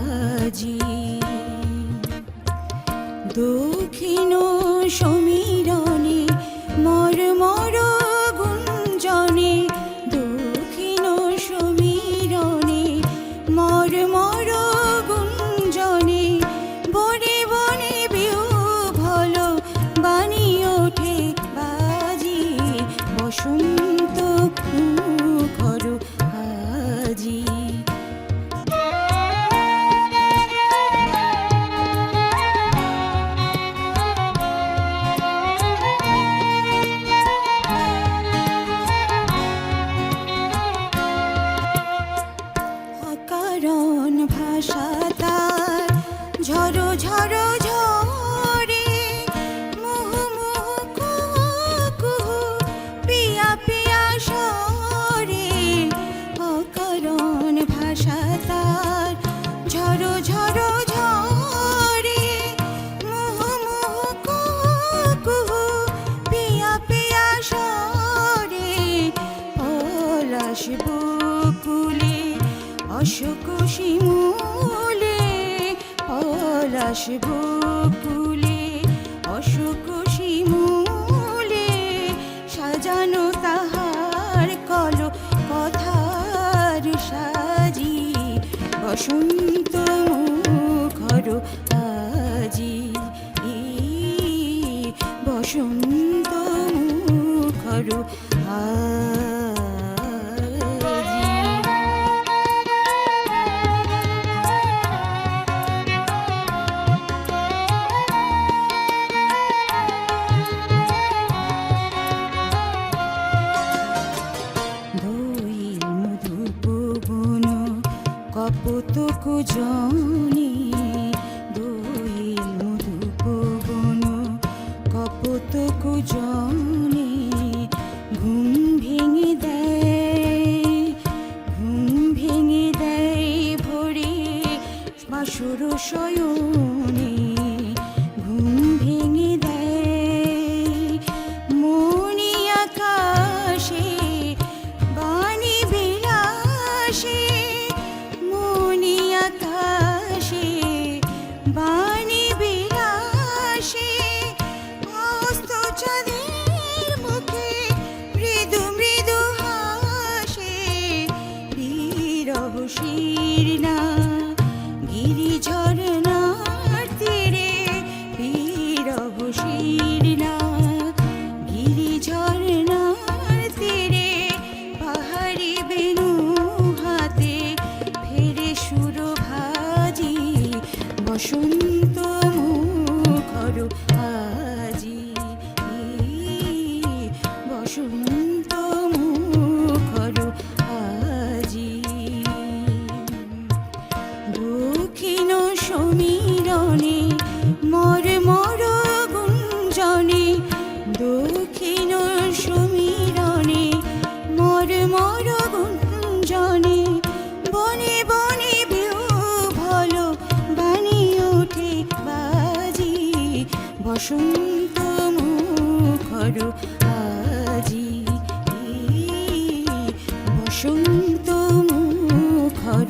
আজি দক্ষিণ সমীরণে মর্মর গুঞ্জনে দক্ষিণ সমীরণে মর্মর গুঞ্জনে বনে বনে বিহ্বল বাণী ওঠে বাজি বসন্ত মুখর আজি অকারণ ভাষা তার ঝরো ঝরো ঝরে মুহ মুহ কুহু কুহু পিয়া পিয়া স্বরে অকারণ ভাষা তার ঝরো ঝরো ঝরে মুহ মুহ কুহু কুহু পিয়া পিয়া স্বরে পলাশ বকুলে অশোক শিমুলে পলাশ বকুলে অশোক শিমুলে সাজানো তাহার কল কথার সাজি বসন্ত মুখর আজি বসন্ত মুখর আজি কপোতক জনে দোইল মধুপ বন কপোতক জনে ঘুম ভেঙে দেয় ভোরে বাসর শয়নে ঘুম ভেঙে দেয় মনি আকাশে বাণী বিলাসে মনি আকাশে বাণী বিলাসে অস্ত চাঁদের মুখে মৃদু মৃদু হাসে বিরহ শীর্ণা গিরি ঝরনার তীরে বিরহ শীর্ণা গিরি ঝরনার তীরে পাহাড়ি বেনু হাতে ফেরে সুর ভাজি বসন্ত মুখর আজি বসন্ত মুখর আজি দক্ষিণ সমীরণে মর্মর গুঞ্জনে দক্ষিণ সমীরণে মর্মর গুঞ্জনে বনে বনে বিহ্বল বাণী ওঠে বাজি বসন্ত মুখর আজি বসন্ত মুখর